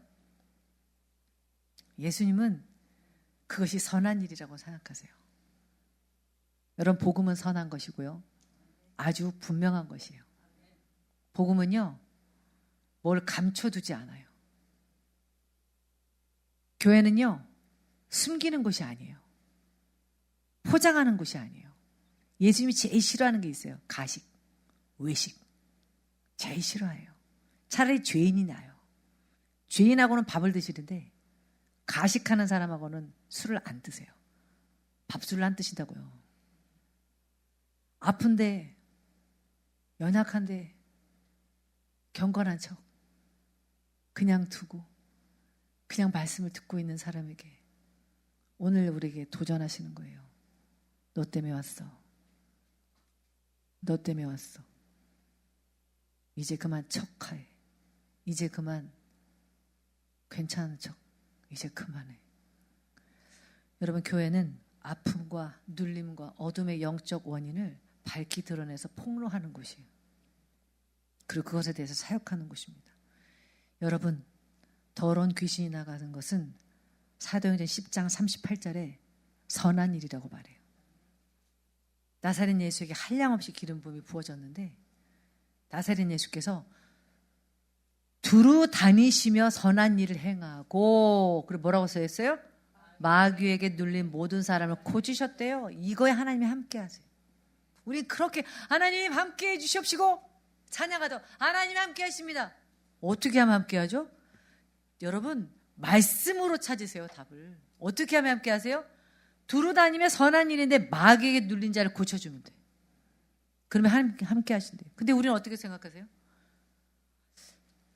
예수님은 그것이 선한 일이라고 생각하세요. 여러분, 복음은 선한 것이고요. 아주 분명한 것이에요. 복음은요, 뭘 감춰두지 않아요. 교회는요, 숨기는 곳이 아니에요. 포장하는 곳이 아니에요. 예수님이 제일 싫어하는 게 있어요. 가식, 외식. 제일 싫어해요. 차라리 죄인이 나요. 죄인하고는 밥을 드시는데 가식하는 사람하고는 술을 안 드세요. 밥술을 안 드신다고요. 아픈데, 연약한데 경건한 척 그냥 두고 그냥 말씀을 듣고 있는 사람에게 오늘 우리에게 도전하시는 거예요. 너 때문에 왔어. 너 때문에 왔어. 이제 그만 척해. 이제 그만 괜찮은 척. 이제 그만해. 여러분, 교회는 아픔과 눌림과 어둠의 영적 원인을 밝히 드러내서 폭로하는 곳이에요. 그리고 그것에 대해서 사역하는 곳입니다. 여러분, 더러운 귀신이 나가는 것은 사도행전 10장 38절에 선한 일이라고 말해요. 나사렛 예수에게 한량없이 기름 부음이 부어졌는데 나사렛 예수께서 두루 다니시며 선한 일을 행하고, 그리고 뭐라고 써있어요? 마귀에게 눌린 모든 사람을 고치셨대요. 이거에 하나님이 함께 하세요. 우리 그렇게 하나님 함께 해주시옵시고 찬양하도 하나님 함께 하십니다. 어떻게 하면 함께 하죠? 여러분, 말씀으로 찾으세요, 답을. 어떻게 하면 함께 하세요? 두루 다니며 선한 일인데 마귀에게 눌린 자를 고쳐주면 돼. 그러면 하나님 함께 하신대요. 근데 우리는 어떻게 생각하세요?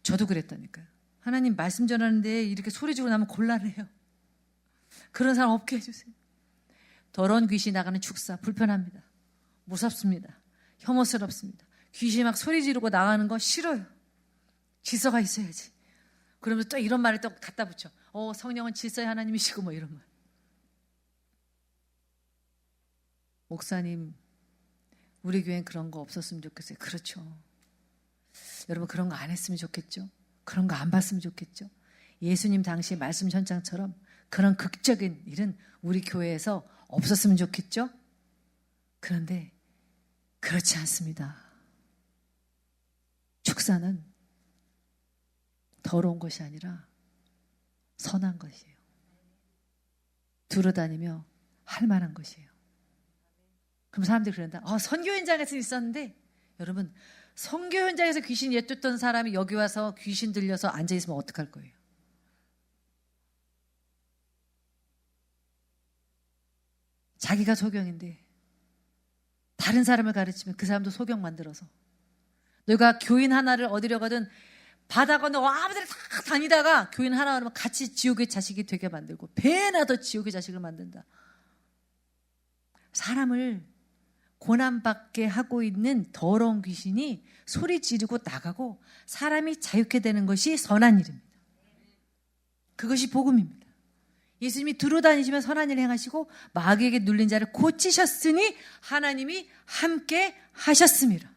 저도 그랬다니까요. 하나님 말씀 전하는데 이렇게 소리 지르고 나면 곤란해요. 그런 사람 없게 해주세요. 더러운 귀신이 나가는 축사 불편합니다. 무섭습니다. 혐오스럽습니다. 귀신이 막 소리 지르고 나가는 거 싫어요. 질서가 있어야지. 그러면서 또 이런 말을 또 갖다 붙여. 성령은 질서의 하나님이시고 뭐 이런 말. 목사님, 우리 교회는 그런 거 없었으면 좋겠어요. 그렇죠. 여러분, 그런 거 안 했으면 좋겠죠. 그런 거 안 봤으면 좋겠죠. 예수님 당시의 말씀 현장처럼 그런 극적인 일은 우리 교회에서 없었으면 좋겠죠. 그런데 그렇지 않습니다. 축사는 더러운 것이 아니라 선한 것이에요. 두루다니며 할 만한 것이에요. 그럼 사람들이 그런다. 선교 현장에서 있었는데, 여러분, 선교 현장에서 귀신 엿듣던 사람이 여기 와서 귀신 들려서 앉아있으면 어떡할 거예요? 자기가 소경인데 다른 사람을 가르치면 그 사람도 소경 만들어서, 너가 교인 하나를 얻으려 가든 바다 건너 아무데나 다 다니다가 교인 하나 오면 같이 지옥의 자식이 되게 만들고, 배나 더 지옥의 자식을 만든다. 사람을 고난받게 하고 있는 더러운 귀신이 소리 지르고 나가고 사람이 자유케 되는 것이 선한 일입니다. 그것이 복음입니다. 예수님이 두루 다니시면 선한 일을 행하시고 마귀에게 눌린 자를 고치셨으니 하나님이 함께 하셨습니다.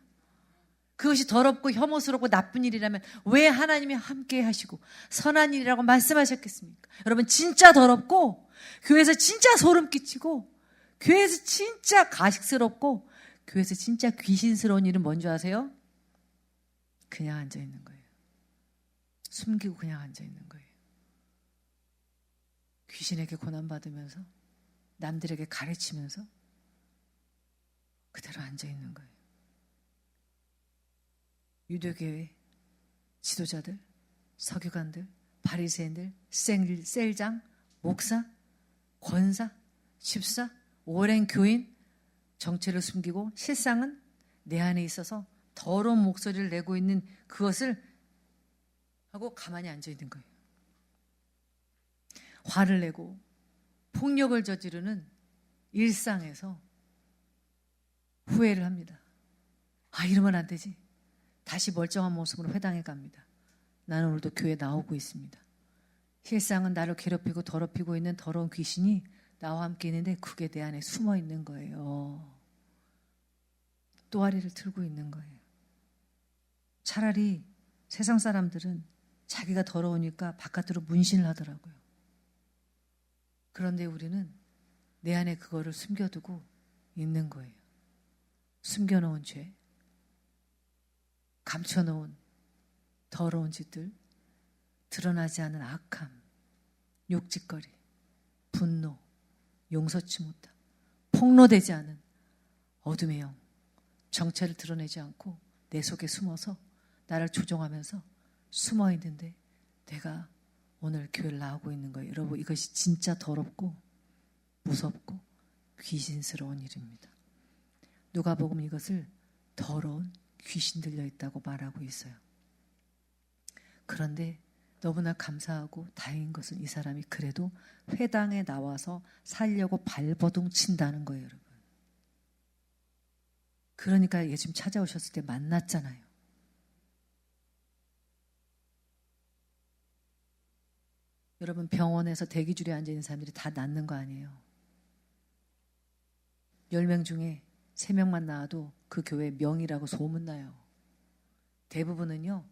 그것이 더럽고 혐오스럽고 나쁜 일이라면 왜 하나님이 함께 하시고 선한 일이라고 말씀하셨겠습니까? 여러분, 진짜 더럽고 교회에서 진짜 소름 끼치고 교회에서 진짜 가식스럽고 교회에서 진짜 귀신스러운 일은 뭔지 아세요? 그냥 앉아있는 거예요. 숨기고 그냥 앉아있는 거예요. 귀신에게 고난받으면서 남들에게 가르치면서 그대로 앉아있는 거예요. 유대교회 지도자들, 서기관들, 바리새인들, 셀장, 목사, 권사, 집사, 오랜 교인, 정체를 숨기고 실상은 내 안에 있어서 더러운 목소리를 내고 있는 그것을 하고 가만히 앉아있는 거예요. 화를 내고 폭력을 저지르는 일상에서 후회를 합니다. 이러면 안 되지. 다시 멀쩡한 모습으로 회당에 갑니다. 나는 오늘도 교회에 나오고 있습니다. 실상은 나를 괴롭히고 더럽히고 있는 더러운 귀신이 나와 함께 있는데 그게 내 안에 숨어 있는 거예요. 또아리를 들고 있는 거예요. 차라리 세상 사람들은 자기가 더러우니까 바깥으로 문신을 하더라고요. 그런데 우리는 내 안에 그거를 숨겨두고 있는 거예요. 숨겨놓은 죄, 감춰놓은 더러운 짓들, 드러나지 않은 악함, 욕짓거리, 분노, 용서치 못함, 폭로되지 않은 어둠의 영, 정체를 드러내지 않고 내 속에 숨어서 나를 조종하면서 숨어 있는데 내가 오늘 교회를 나오고 있는 거예요. 여러분, 이것이 진짜 더럽고 무섭고 귀신스러운 일입니다. 누가복음 이것을 더러운 귀신 들려 있다고 말하고 있어요. 그런데 너무나 감사하고 다행인 것은 이 사람이 그래도 회당에 나와서 살려고 발버둥 친다는 거예요, 여러분. 그러니까 예수님 찾아오셨을 때 만났잖아요. 여러분, 병원에서 대기줄에 앉아있는 사람들이 다 낫는 거 아니에요. 10명 중에 3명만 나와도 그 교회 명이라고 소문나요. 대부분은요,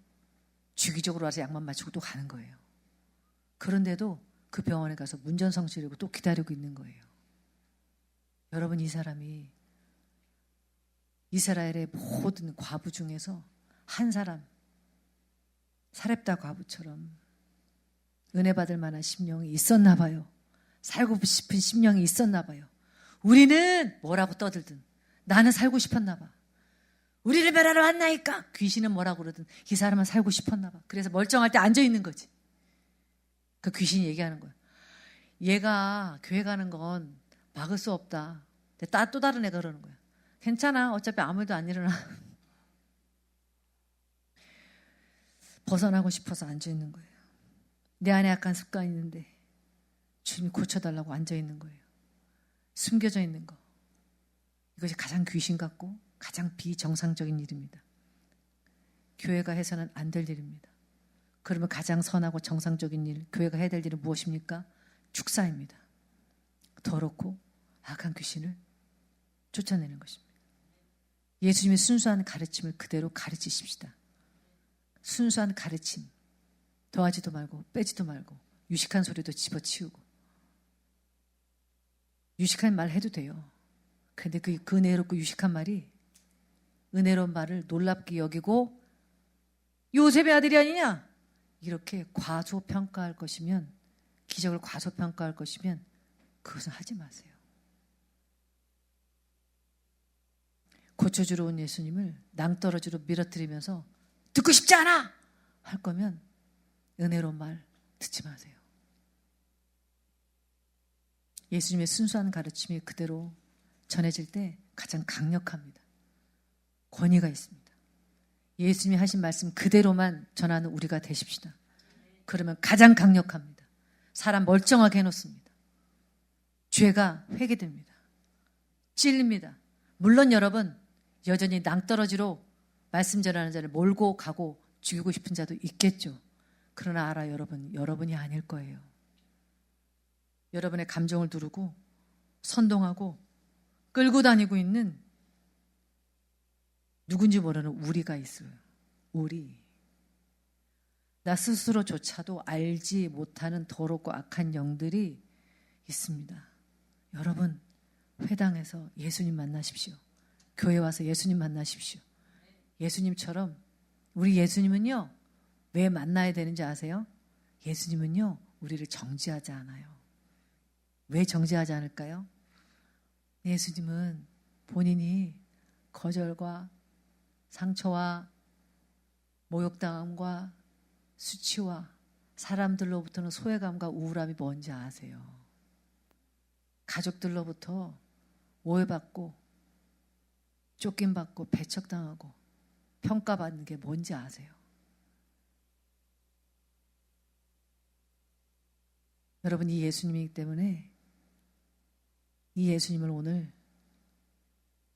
주기적으로 와서 약만 맞추고 또 가는 거예요. 그런데도 그 병원에 가서 문전성시하고 또 기다리고 있는 거예요. 여러분, 이 사람이 이스라엘의 모든 과부 중에서 한 사람, 사렙다 과부처럼 은혜 받을 만한 심령이 있었나 봐요. 살고 싶은 심령이 있었나 봐요. 우리는 뭐라고 떠들든 나는 살고 싶었나 봐. 우리를 멸하러 왔나이까? 귀신은 뭐라고 그러든 이 사람은 살고 싶었나 봐. 그래서 멀쩡할 때 앉아있는 거지. 그 귀신이 얘기하는 거야. 얘가 교회 가는 건 막을 수 없다. 또 다른 애가 그러는 거야. 괜찮아. 어차피 아무 일도 안 일어나. 벗어나고 싶어서 앉아있는 거예요. 내 안에 약간 습관이 있는데 주님이 고쳐달라고 앉아있는 거예요. 숨겨져 있는 거. 이것이 가장 귀신 같고 가장 비정상적인 일입니다. 교회가 해서는 안 될 일입니다. 그러면 가장 선하고 정상적인 일, 교회가 해야 될 일은 무엇입니까? 축사입니다. 더럽고 악한 귀신을 쫓아내는 것입니다. 예수님의 순수한 가르침을 그대로 가르치십시다. 순수한 가르침, 더하지도 말고 빼지도 말고 유식한 소리도 집어치우고. 유식한 말 해도 돼요. 근데 그 은혜롭고 유식한 말이 은혜로운 말을 놀랍게 여기고 요셉의 아들이 아니냐? 이렇게 과소평가할 것이면, 기적을 과소평가할 것이면 그것은 하지 마세요. 고쳐주러 온 예수님을 낭떠러지로 밀어뜨리면서 듣고 싶지 않아! 할 거면 은혜로운 말 듣지 마세요. 예수님의 순수한 가르침이 그대로 전해질 때 가장 강력합니다. 권위가 있습니다. 예수님이 하신 말씀 그대로만 전하는 우리가 되십시다. 그러면 가장 강력합니다. 사람 멀쩡하게 해놓습니다. 죄가 회개됩니다. 찔립니다. 물론 여러분 여전히 낭떠러지로 말씀 전하는 자를 몰고 가고 죽이고 싶은 자도 있겠죠. 그러나 알아 여러분, 여러분이 아닐 거예요. 여러분의 감정을 누르고 선동하고 끌고 다니고 있는 누군지 모르는 우리가 있어요. 우리. 나 스스로조차도 알지 못하는 더럽고 악한 영들이 있습니다. 여러분, 회당에서 예수님 만나십시오. 교회 와서 예수님 만나십시오. 예수님처럼 우리 예수님은요, 왜 만나야 되는지 아세요? 예수님은요, 우리를 정죄하지 않아요. 왜 정죄하지 않을까요? 예수님은 본인이 거절과 상처와 모욕당함과 수치와 사람들로부터는 소외감과 우울함이 뭔지 아세요. 가족들로부터 오해받고 쫓김받고 배척당하고 평가받는 게 뭔지 아세요. 여러분, 이 예수님이기 때문에 이 예수님을 오늘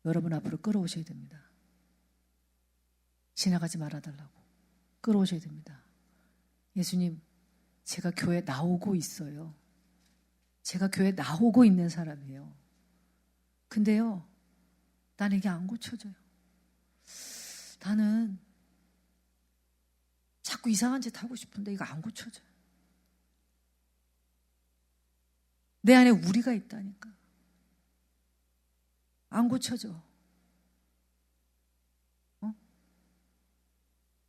여러분 앞으로 끌어오셔야 됩니다. 지나가지 말아달라고 끌어오셔야 됩니다. 예수님, 제가 교회 나오고 있어요. 제가 교회 나오고 있는 사람이에요. 근데요, 나는 이게 안 고쳐져요. 나는 자꾸 이상한 짓 하고 싶은데 이거 안 고쳐져요. 내 안에 우리가 있다니까. 안 고쳐져.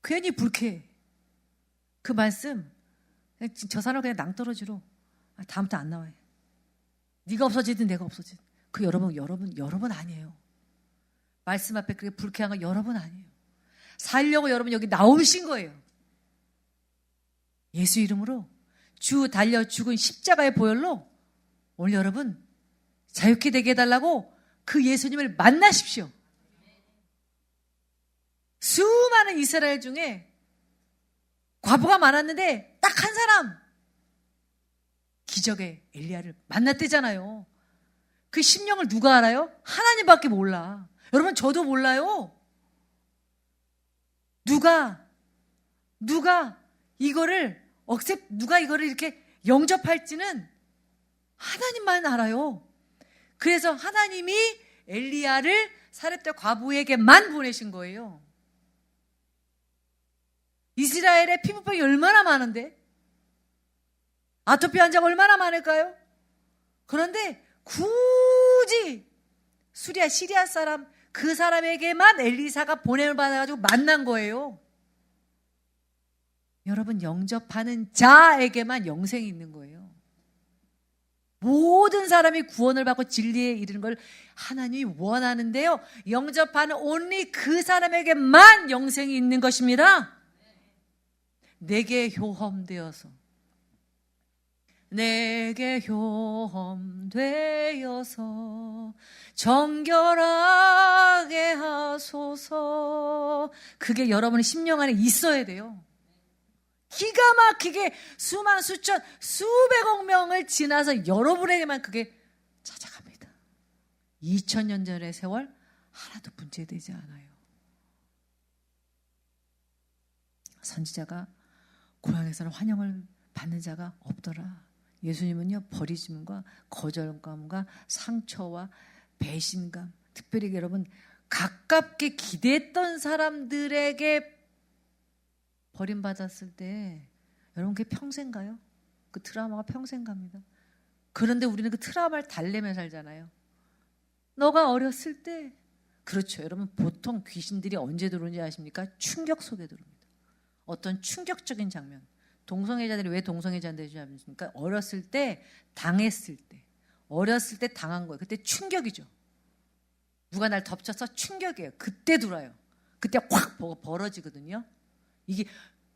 괜히 불쾌해. 그 말씀, 저 사람 그냥 낭떠러지로 다음부터 안 나와요. 네가 없어지든 내가 없어지든. 그 여러분 아니에요. 말씀 앞에 그렇게 불쾌한 건 여러분 아니에요. 살려고 여러분 여기 나오신 거예요. 예수 이름으로 주 달려 죽은 십자가의 보혈로 오늘 여러분 자유케 되게 해달라고 그 예수님을 만나십시오. 수많은 이스라엘 중에 과부가 많았는데 딱 한 사람 기적의 엘리야를 만났대잖아요. 그 심령을 누가 알아요? 하나님밖에 몰라. 여러분 저도 몰라요. 누가 이거를 누가 이거를 이렇게 영접할지는 하나님만 알아요. 그래서 하나님이 엘리야를 사렙다 과부에게만 보내신 거예요. 이스라엘에 피부병이 얼마나 많은데? 아토피 환자가 얼마나 많을까요? 그런데 굳이 시리아 사람 그 사람에게만 엘리사가 보냄을 받아가지고 만난 거예요. 여러분 영접하는 자에게만 영생이 있는 거예요. 모든 사람이 구원을 받고 진리에 이르는 걸 하나님이 원하는데요. 영접하는 온리 그 사람에게만 영생이 있는 것입니다. 내게 효험되어서 정결하게 하소서. 그게 여러분의 심령 안에 있어야 돼요. 기가 막히게 수만 수천 수백억 명을 지나서 여러분에게만 그게 찾아갑니다. 2000년 전의 세월 하나도 문제되지 않아요. 선지자가 고향에서는 환영을 받는 자가 없더라. 예수님은요, 버리짐과 거절감과 상처와 배신감, 특별히 여러분 가깝게 기대했던 사람들에게 버림받았을 때 여러분 그게 평생 가요? 그 트라우마가 평생 갑니다. 그런데 우리는 그 트라우마를 달래며 살잖아요. 너가 어렸을 때, 그렇죠. 여러분 보통 귀신들이 언제 들어오는지 아십니까? 충격 속에 들어옵니다. 어떤 충격적인 장면. 동성애자들이 왜 동성애자 되지 않습니까? 어렸을 때 당했을 때, 어렸을 때 당한 거예요. 그때 충격이죠. 누가 날 덮쳐서 충격이에요. 그때 들어요. 그때 확 벌어지거든요. 이게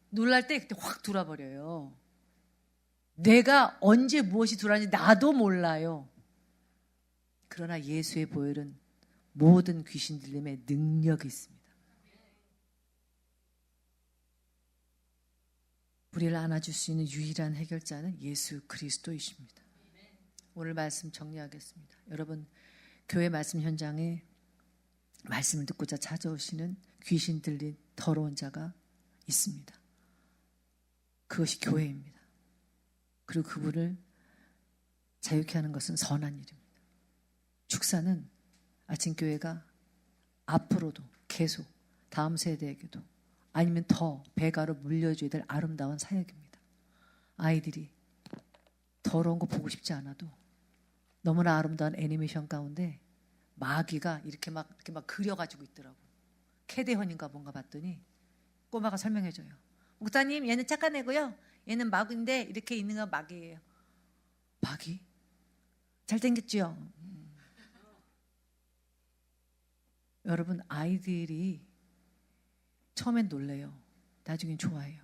놀랄 때 그때 확 돌아버려요. 내가 언제 무엇이 들어왔는지 나도 몰라요. 그러나 예수의 보혈은 모든 귀신 들림의 능력이 있습니다. 우리를 안아줄 수 있는 유일한 해결자는 예수 그리스도이십니다. 오늘 말씀 정리하겠습니다. 여러분, 교회 말씀 현장에 말씀을 듣고자 찾아오시는 귀신 들린 더러운 자가 있습니다. 그것이 교회입니다. 그리고 그분을 자유케 하는 것은 선한 일입니다. 축사는 아침교회가 앞으로도 계속 다음 세대에게도 아니면 더 배가로 물려줘야 될 아름다운 사역입니다. 아이들이 더러운 거 보고 싶지 않아도 너무나 아름다운 애니메이션 가운데 마귀가 이렇게 막 그려가지고 있더라고. 캐대헌인가 뭔가 봤더니 꼬마가 설명해줘요. 목사님, 얘는 착한 애고요. 얘는 마귀인데 이렇게 있는 건 마귀예요. 마귀? 잘생겼죠? 여러분, 아이들이 처음엔 놀래요. 나중엔 좋아해요.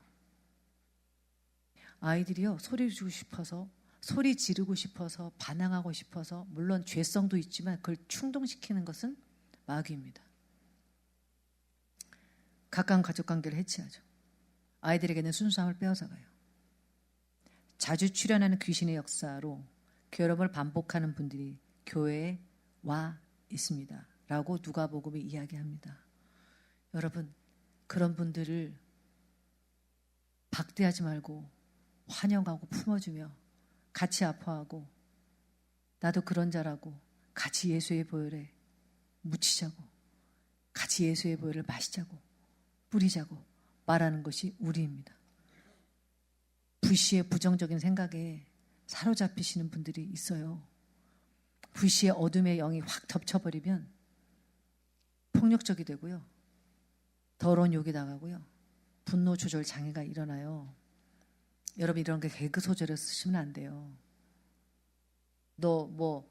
아이들이요, 소리 지르고 싶어서, 소리 지르고 싶어서, 반항하고 싶어서, 물론 죄성도 있지만 그걸 충동시키는 것은 마귀입니다. 가까운 가족관계를 해치하죠. 아이들에게는 순수함을 빼앗아가요. 자주 출현하는 귀신의 역사로 결혼을 반복하는 분들이 교회에 와 있습니다. 라고 누가복음이 이야기합니다. 여러분, 그런 분들을 박대하지 말고 환영하고 품어주며 같이 아파하고 나도 그런 자라고 같이 예수의 보혈에 묻히자고 같이 예수의 보혈을 마시자고 뿌리자고 말하는 것이 우리입니다. 불시의 부정적인 생각에 사로잡히시는 분들이 있어요. 불시의 어둠의 영이 확 덮쳐버리면 폭력적이 되고요. 더러운 욕이 나가고요. 분노 조절 장애가 일어나요. 여러분, 이런 게 개그 소재로 쓰시면 안 돼요. 너 뭐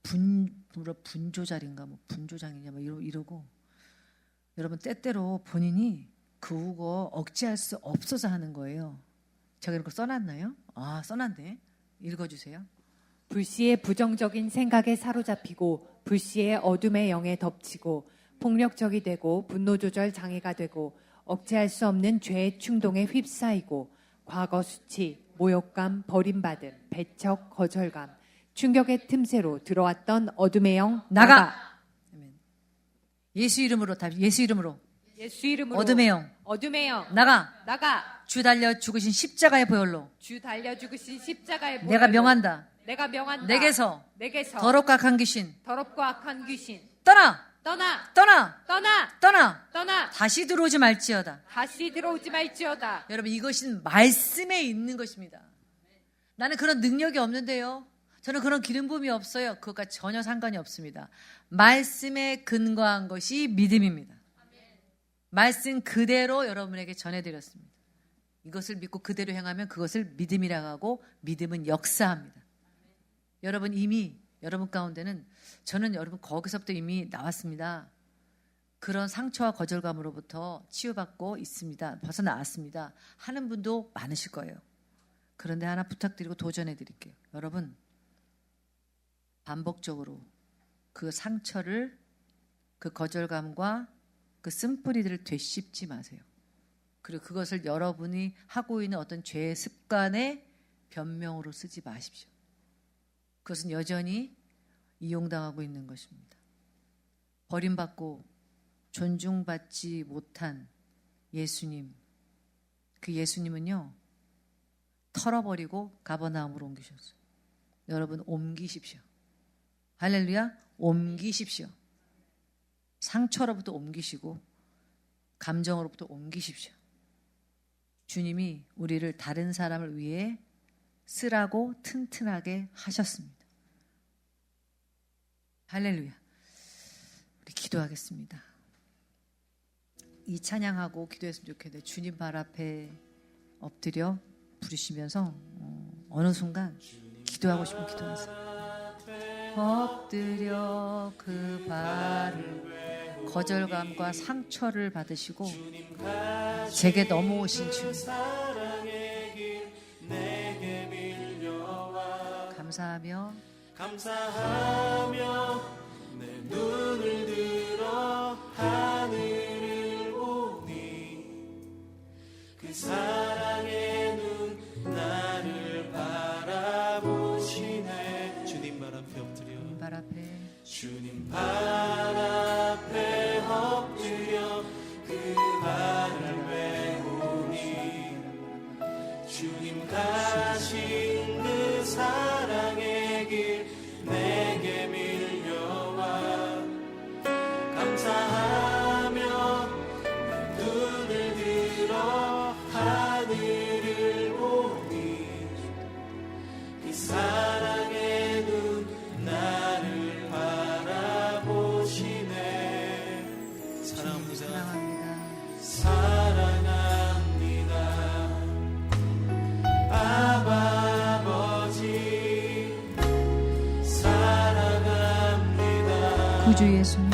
분조잘인가 뭐 분조장이냐 뭐 이러고 여러분, 때때로 본인이 그거 억제할 수 없어서 하는 거예요. 제가 이런 거 써놨나요? 아, 써놨네. 읽어주세요. 불시의 부정적인 생각에 사로잡히고 불시의 어둠의 영에 덮치고 폭력적이 되고 분노 조절 장애가 되고 억제할 수 없는 죄의 충동에 휩싸이고 과거 수치, 모욕감, 버림받음, 배척, 거절감, 충격의 틈새로 들어왔던 어둠의 영 나가! 아멘. 예수 이름으로 예수 이름으로 예수 이름으로 어둠의 영 나가! 주 달려 죽으신 십자가의 보혈로 주 달려 죽으신 십자가의 보혈로 내가 명한다. 내게서 더럽고 악한 귀신 떠나 다시 들어오지 말지어다. 여러분, 이것은 말씀에 있는 것입니다. 나는 그런 능력이 없는데요. 저는 그런 기름 부음이 없어요. 그것과 전혀 상관이 없습니다. 말씀에 근거한 것이 믿음입니다. 말씀 그대로 여러분에게 전해드렸습니다. 이것을 믿고 그대로 행하면 그것을 믿음이라고 하고 믿음은 역사합니다. 여러분, 이미 여러분 가운데는 저는 여러분 거기서부터 이미 나왔습니다. 그런 상처와 거절감으로부터 치유받고 있습니다. 벗어나왔습니다. 하는 분도 많으실 거예요. 그런데 하나 부탁드리고 도전해 드릴게요. 여러분, 반복적으로 그 상처를, 그 거절감과 그 쓴뿌리들을 되씹지 마세요. 그리고 그것을 여러분이 하고 있는 어떤 죄의 습관의 변명으로 쓰지 마십시오. 그것은 여전히 이용당하고 있는 것입니다. 버림받고 존중받지 못한 예수님, 그 예수님은요, 털어버리고 가버나움으로 옮기셨어요. 여러분, 옮기십시오. 할렐루야, 옮기십시오. 상처로부터 옮기시고 감정으로부터 옮기십시오. 주님이 우리를 다른 사람을 위해 쓰라고 튼튼하게 하셨습니다. 할렐루야. 우리 기도하겠습니다. 이 찬양하고 기도했으면 좋겠는데 주님 발 앞에 엎드려 부르시면서 어느 순간 기도하고 싶으면 기도하세요. 엎드려 그 발을 거절감과 상처를 받으시고 제게 넘어오신 주님 감사하며 내 눈을 들어 하늘을 보니 그 사랑의 눈 나를 바라보시네. 주님 발 앞에 엎드려 주님 발 앞에 엎드려 그 발을 메우니 주님 가신 그 사랑의 길 내게 밀려와 감사하며 눈을 들어 하늘을 보니 이 사랑의 눈 나를 바라보시네. 사랑합니다. 아바 아버지 사랑합니다. 구주 예수님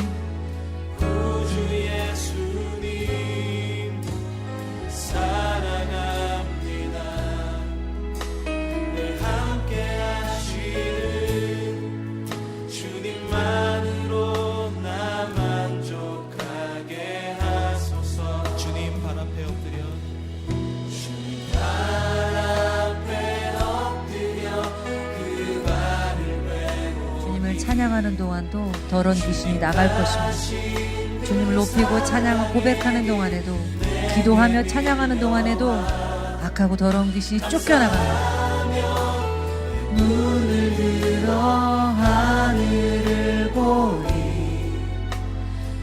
사랑합니다. 늘 함께 하시는 주님만으로 나 만족하게 하소서. 주님 발 앞에 엎드려 주님 발 앞에 엎드려 그 발을 메고 주님을 찬양하는 동안도 더러운 귀신이 나갈 것입니다. 주님을 높이고 찬양하고 고백하는 동안에도 기도하며 찬양하는 동안에도 악하고 더러운 귀신이 쫓겨나갑니다. 눈을 들어 하늘을 보니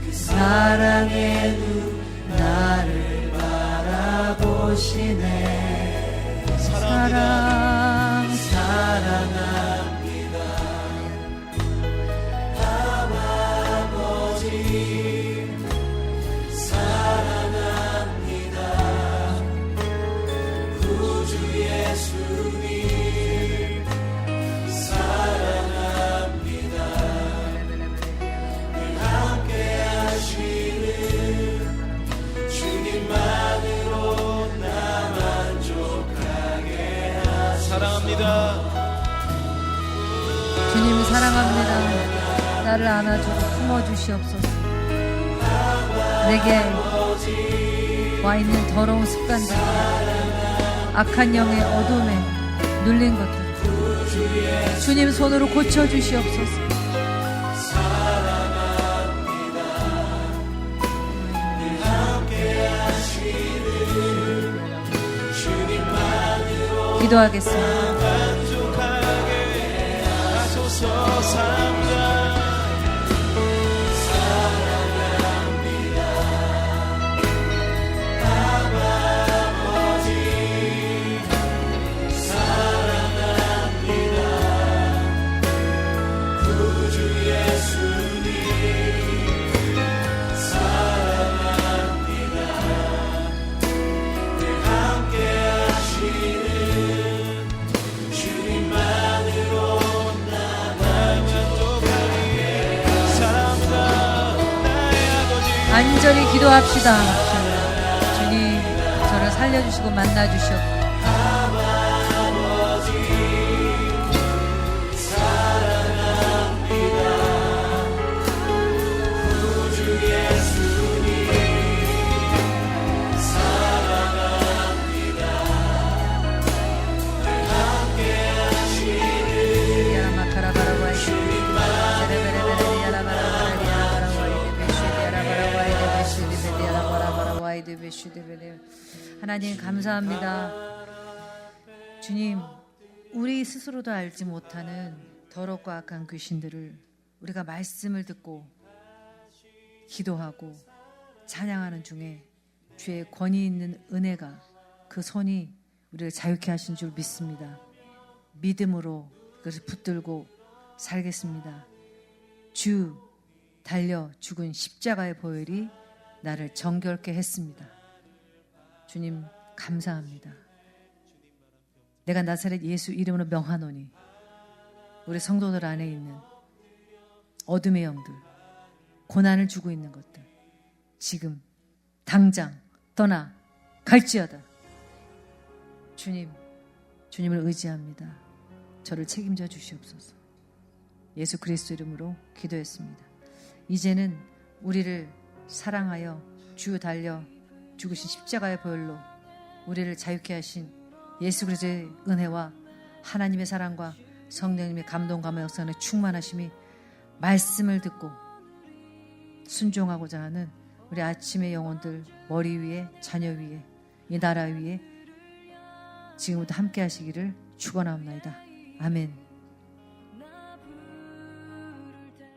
그 사랑의 눈 나를 바라보시네. 사랑합니다. 아버지 사랑합니다. 구주 예수님 사랑합니다. 늘 함께 하시는 주님만으로 나 만족하게 하소서. 사랑합니다. 주님 사랑합니다. 나를 안아주고 품어주시옵소서. 내게 와 있는 더러운 습관들, 악한 영의 어둠에 눌린 것들 주님 손으로 고쳐주시옵소서. 기도하겠습니다. 간절히 기도합시다. 주님 저를 살려주시고 만나주시옵소서. 하나님 감사합니다. 주님, 우리 스스로도 알지 못하는 더럽고 악한 귀신들을 우리가 말씀을 듣고 기도하고 찬양하는 중에 주의 권위 있는 은혜가 그 손이 우리를 자유케 하신 줄 믿습니다. 믿음으로 그것을 붙들고 살겠습니다. 주 달려 죽은 십자가의 보혈이 나를 정결케 했습니다. 주님 감사합니다. 내가 나사렛 예수 이름으로 명하노니 우리 성도들 안에 있는 어둠의 영들, 고난을 주고 있는 것들 지금 당장 떠나 갈지어다. 주님을 의지합니다. 저를 책임져 주시옵소서. 예수 그리스도 이름으로 기도했습니다. 이제는 우리를 사랑하여 주 달려 죽으신 십자가의 보혈로 우리를 자유케 하신 예수 그리스도의 은혜와 하나님의 사랑과 성령님의 감동감화 역사의 충만하심이 말씀을 듣고 순종하고자 하는 우리 아침의 영혼들 머리 위에 자녀 위에 이 나라 위에 지금부터 함께 하시기를 축원합니다. 아멘.